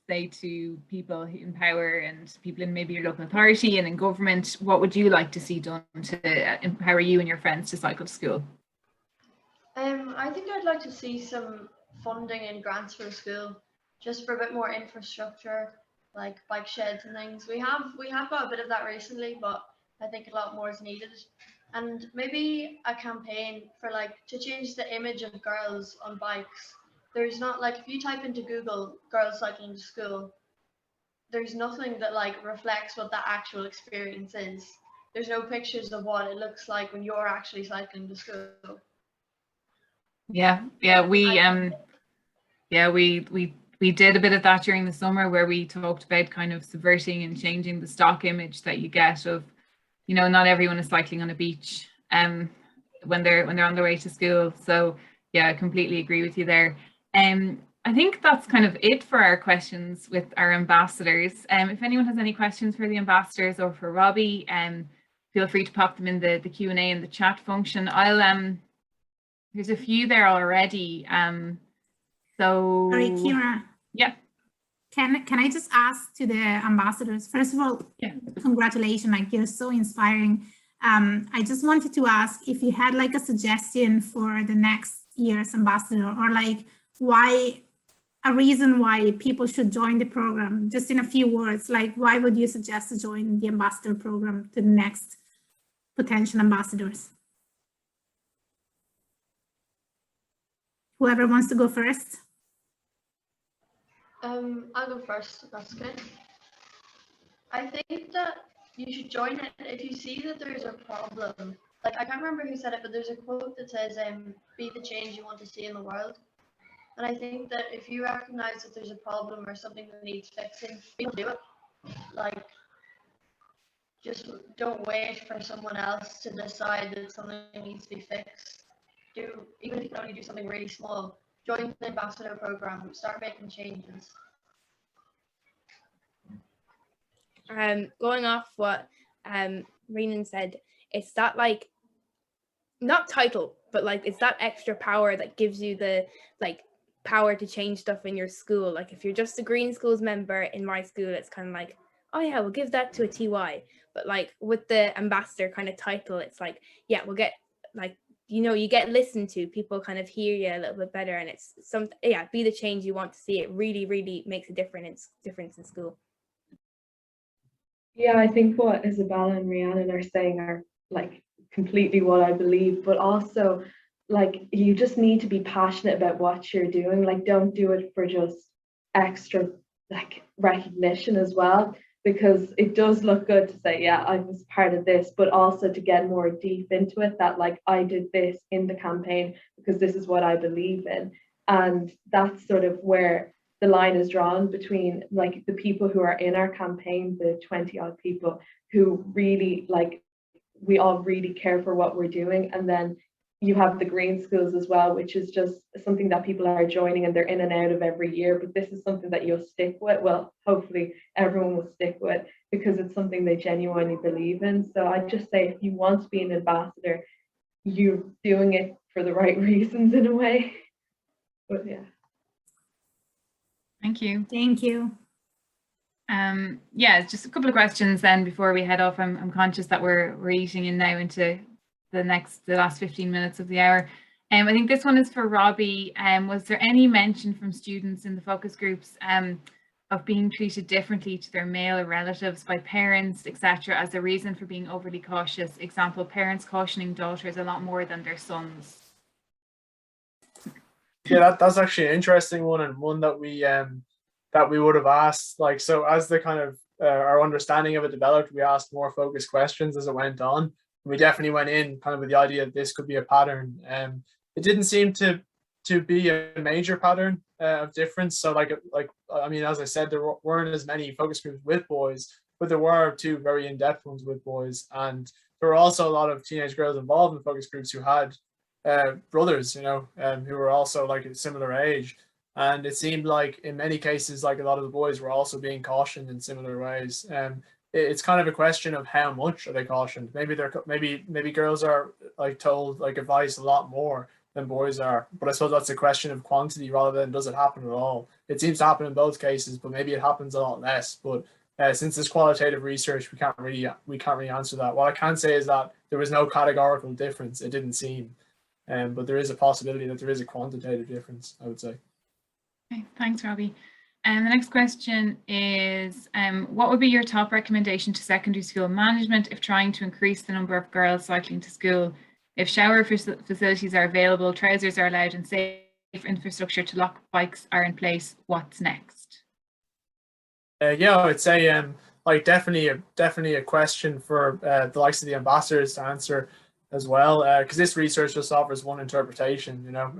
say to people in power and people in maybe your local authority and in government? What would you like to see done to empower you and your friends to cycle to school? I think I'd like to see some funding and grants for the school, just for a bit more infrastructure, like bike sheds and things. We have got a bit of that recently, but I think a lot more is needed. And maybe a campaign for to change the image of girls on bikes. There's not if you type into Google girls cycling to school, there's nothing that reflects what that actual experience is. There's no pictures of what it looks like when you're actually cycling to school. We did a bit of that during the summer, where we talked about kind of subverting and changing the stock image that you get of, not everyone is cycling on a beach when they're on their way to school. So yeah, I completely agree with you there. I think that's kind of it for our questions with our ambassadors. If anyone has any questions for the ambassadors or for Robbie, feel free to pop them in the Q&A in the chat function. There's a few there already. So sorry, Kira. Yeah. Can I just ask to the ambassadors, first of all, congratulations, you're so inspiring. I just wanted to ask if you had a suggestion for the next year's ambassador, or a reason why people should join the program, just in a few words, why would you suggest to join the ambassador program to the next potential ambassadors? Whoever wants to go first. I'll go first, if that's okay. I think that you should join it if you see that there's a problem. I can't remember who said it, but there's a quote that says, be the change you want to see in the world. And I think that if you recognize that there's a problem or something that needs fixing, you'll do it. Just don't wait for someone else to decide that something needs to be fixed. Even if you can only do something really small, join the ambassador program, start making changes. Going off what Rhiannon said, it's that not title, but it's that extra power that gives you the power to change stuff in your school. If you're just a Green Schools member in my school, it's kind of oh yeah, we'll give that to a TY. But with the ambassador kind of title, it's yeah, we'll get you get listened to, people kind of hear you a little bit better, and it's be the change you want to see. It really, really makes a difference in school. Yeah, I think what Isabella and Rhiannon are saying are completely what I believe, but also you just need to be passionate about what you're doing. Don't do it for just extra recognition as well, because it does look good to say, yeah, I was part of this, but also to get more deep into it, that I did this in the campaign because this is what I believe in. And that's sort of where the line is drawn between the people who are in our campaign, the 20 odd people who really we all really care for what we're doing. And then you have the Green Schools as well, which is just something that people are joining and they're in and out of every year. But this is something that you'll stick with. Well, hopefully everyone will stick with, because it's something they genuinely believe in. So I'd just say, if you want to be an ambassador, you're doing it for the right reasons in a way. But yeah. Thank you. Thank you. Yeah, just a couple of questions then before we head off. I'm conscious that we're eating in now into the last 15 minutes of the hour. I think this one is for Robbie. Was there any mention from students in the focus groups of being treated differently to their male relatives by parents, etc., as a reason for being overly cautious. Example, parents cautioning daughters a lot more than their sons. Yeah, that's actually an interesting one, and one that we would have asked. Like, so as the kind of our understanding of it developed, we asked more focused questions as it went on. We definitely went in kind of with the idea that this could be a pattern. It didn't seem to be a major pattern of difference. So like I mean, as I said, there weren't as many focus groups with boys, but there were 2 very in-depth ones with boys, and there were also a lot of teenage girls involved in focus groups who had brothers, you know, who were also like a similar age. And it seemed like in many cases, like a lot of the boys were also being cautioned in similar ways. It's kind of a question of how much are they cautioned. Maybe girls are like told like advice a lot more than boys are, but I suppose that's a question of quantity rather than does it happen at all. It seems to happen in both cases, but maybe it happens a lot less. But since it's qualitative research, we can't really answer that. What I can say is that there was no categorical difference. It didn't seem, but there is a possibility that there is a quantitative difference, I would say. Okay, thanks, Robbie. And the next question is, what would be your top recommendation to secondary school management if trying to increase the number of girls cycling to school? If shower facilities are available, trousers are allowed, and safe infrastructure to lock bikes are in place, what's next? Yeah, I would say like definitely a question for the likes of the ambassadors to answer as well, because this research just offers one interpretation, you know.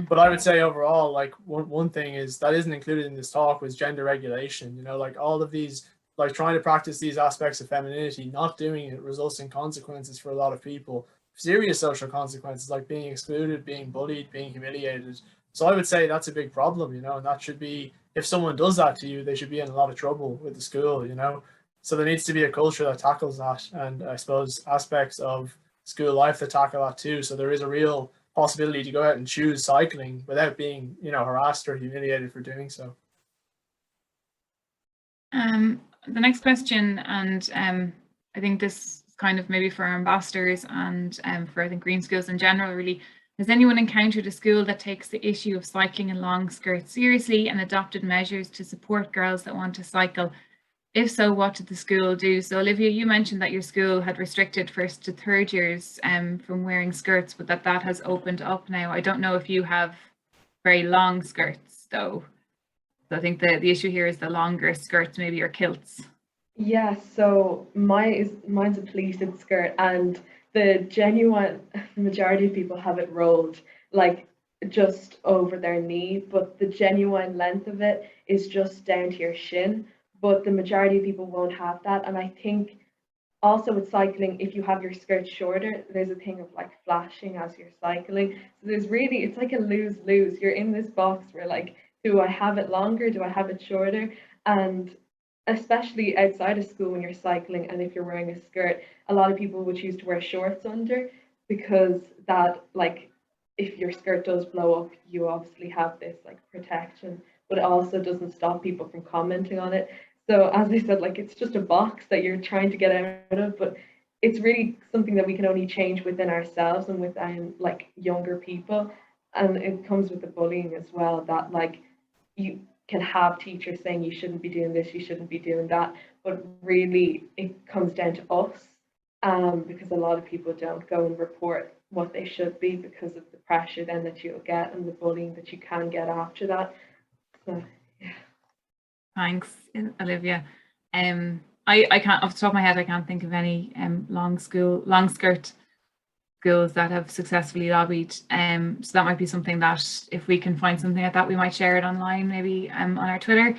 But I would say overall, like one thing is that isn't included in this talk was gender regulation. You know, like all of these, like trying to practice these aspects of femininity, not doing it results in consequences for a lot of people, serious social consequences like being excluded, being bullied, being humiliated. So I would say that's a big problem, you know, and that should be, if someone does that to you, they should be in a lot of trouble with the school, you know. So there needs to be a culture that tackles that, and I suppose aspects of school life that tackle that too. So there is a real possibility to go out and choose cycling without being, you know, harassed or humiliated for doing so. The next question, and I think this is kind of maybe for our ambassadors and for I think green schools in general, really. Has anyone encountered a school that takes the issue of cycling in long skirts seriously and adopted measures to support girls that want to cycle? If so, what did the school do? So Olivia, you mentioned that your school had restricted first to third years from wearing skirts, but that has opened up now. I don't know if you have very long skirts though. So I think the issue here is the longer skirts, maybe, or kilts. Yeah, so mine's a pleated skirt, and the majority of people have it rolled like just over their knee, but the genuine length of it is just down to your shin. But the majority of people won't have that. And I think also with cycling, if you have your skirt shorter, there's a thing of like flashing as you're cycling. So it's like a lose-lose. You're in this box where like, do I have it longer? Do I have it shorter? And especially outside of school when you're cycling and if you're wearing a skirt, a lot of people would choose to wear shorts under, because that, like, if your skirt does blow up, you obviously have this like protection, but it also doesn't stop people from commenting on it. So as I said, like, it's just a box that you're trying to get out of, but it's really something that we can only change within ourselves and with like younger people. And it comes with the bullying as well, that like you can have teachers saying you shouldn't be doing this, you shouldn't be doing that, but really it comes down to us, because a lot of people don't go and report what they should be because of the pressure then that you'll get and the bullying that you can get after that. So yeah. Thanks, Olivia. I can't, off the top of my head, I can't think of any long skirt schools that have successfully lobbied. So that might be something that if we can find something like that, we might share it online, maybe on our Twitter.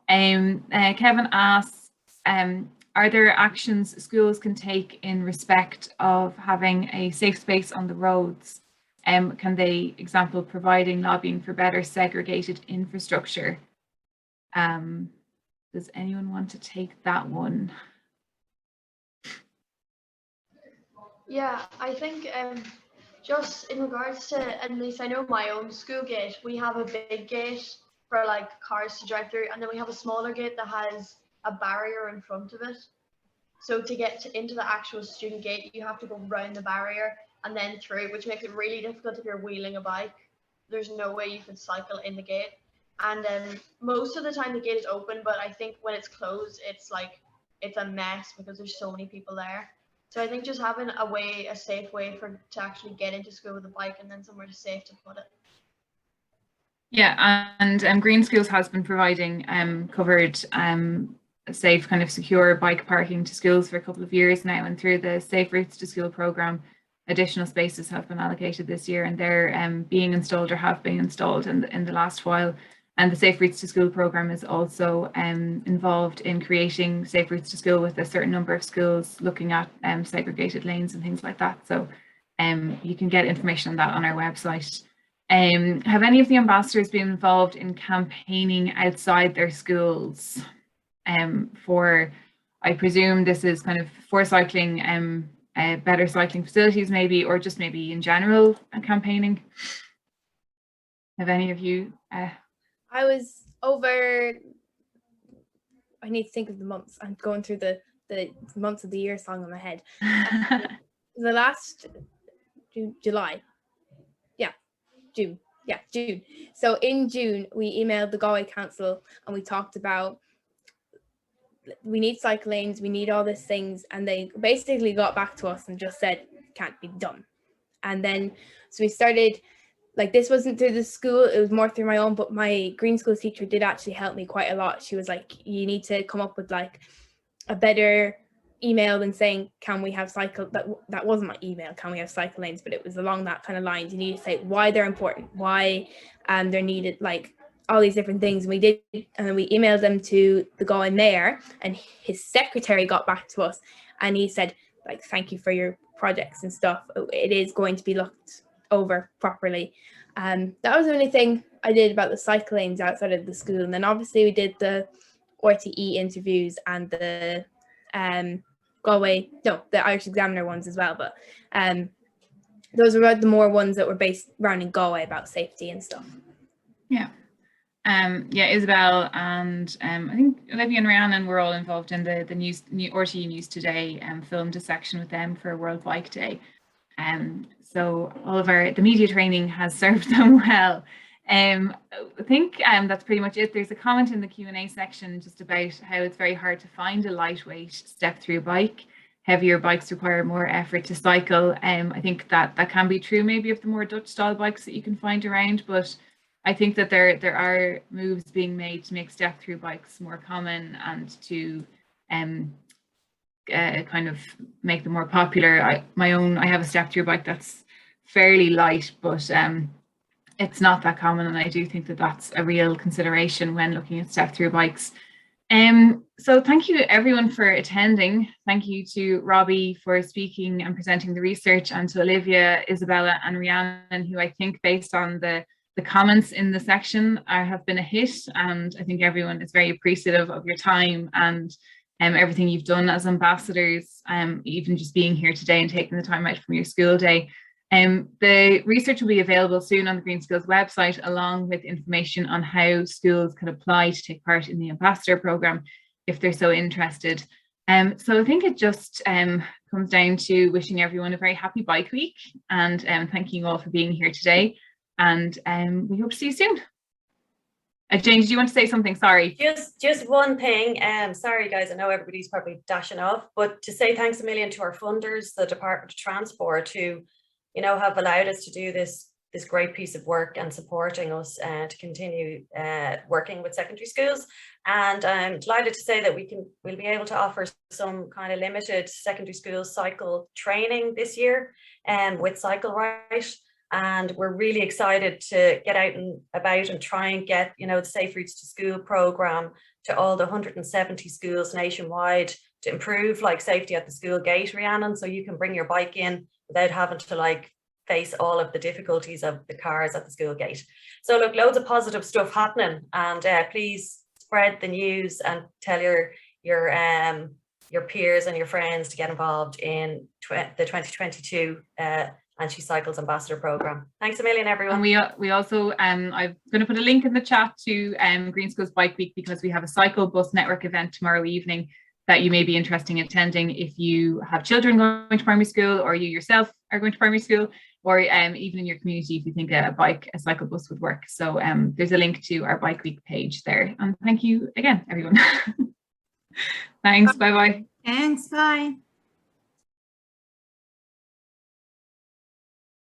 Kevin asks, are there actions schools can take in respect of having a safe space on the roads? Can they, example, providing lobbying for better segregated infrastructure? Does anyone want to take that one? Yeah, I think just in regards to, at least I know my own school gate, we have a big gate for like cars to drive through, and then we have a smaller gate that has a barrier in front of it. So to get into the actual student gate, you have to go round the barrier and then through, which makes it really difficult if you're wheeling a bike. There's no way you could cycle in the gate. And most of the time the gate is open, but I think when it's closed, it's a mess because there's so many people there. So I think just having a safe way to actually get into school with a bike, and then somewhere safe to put it. Yeah, and Green Schools has been providing covered safe, kind of secure bike parking to schools for a couple of years now, and through the Safe Routes to School programme, additional spaces have been allocated this year, and they're being installed or have been installed in the last while. And the Safe Routes to School programme is also involved in creating safe routes to school with a certain number of schools, looking at segregated lanes and things like that. So you can get information on that on our website. Have any of the ambassadors been involved in campaigning outside their schools for, I presume this is kind of for cycling, better cycling facilities maybe, or just maybe in general campaigning? Have any of you? I was over, I need to think of the months. I'm going through the months of the year song in my head. The last July. June. Yeah, June. So in June, we emailed the Galway Council and we talked about we need cycle lanes, we need all these things. And they basically got back to us and just said, can't be done. And then, so we started, like, this wasn't through the school, it was more through my own, but my Green Schools teacher did actually help me quite a lot. She was like, you need to come up with like a better email than saying, can we have cycle, that wasn't my email, can we have cycle lanes, but it was along that kind of lines. You need to say why they're important, why they're needed, like all these different things. And we did, and then we emailed them to the Galway mayor, and his secretary got back to us and he said, like, thank you for your projects and stuff, it is going to be looked over properly. That was the only thing I did about the cycle lanes outside of the school. And then obviously we did the RTE interviews and the the Irish Examiner ones as well, but those were the more ones that were based around in Galway about safety and stuff. Yeah. Isabel and I think Olivia and Rhiannon were all involved in the news, RTE News Today, filmed a section with them for World Bike Day. So all of the media training has served them well. I think that's pretty much it. There's a comment in the Q&A section just about how it's very hard to find a lightweight step-through bike. Heavier bikes require more effort to cycle. I think that can be true maybe of the more Dutch style bikes that you can find around, but I think that there are moves being made to make step-through bikes more common and to kind of make them more popular. I have a step-through bike that's fairly light, but it's not that common, and I do think that that's a real consideration when looking at step-through bikes. So thank you everyone for attending. Thank you to Robbie for speaking and presenting the research, and to Olivia, Isabella and Rhiannon, who I think based on the comments in the section have been a hit, and I think everyone is very appreciative of your time and everything you've done as ambassadors, even just being here today and taking the time out from your school day. The research will be available soon on the Green Schools website, along with information on how schools can apply to take part in the ambassador programme if they're so interested. So I think it just comes down to wishing everyone a very happy Bike Week, and thanking you all for being here today, and we hope to see you soon. Jane, do you want to say something? Sorry. Just one thing. Sorry guys, I know everybody's probably dashing off, but to say thanks a million to our funders, the Department of Transport, who have allowed us to do this great piece of work and supporting us to continue working with secondary schools. And I'm delighted to say that we'll be able to offer some kind of limited secondary school cycle training this year with Cycle Right. And we're really excited to get out and about and try and get, the Safe Routes to School programme to all the 170 schools nationwide to improve safety at the school gate, Rhiannon, so you can bring your bike in without having to face all of the difficulties of the cars at the school gate. So look, loads of positive stuff happening, and please spread the news and tell your peers and your friends to get involved in the 2022 and She Cycles Ambassador Programme. Thanks a million, everyone. And we also, I'm going to put a link in the chat to Green Schools Bike Week, because we have a cycle bus network event tomorrow evening that you may be interested in attending if you have children going to primary school, or you yourself are going to primary school. or even in your community if you think a cycle bus would work. So there's a link to our Bike Week page there. And thank you again, everyone. Thanks, bye-bye. Thanks, bye.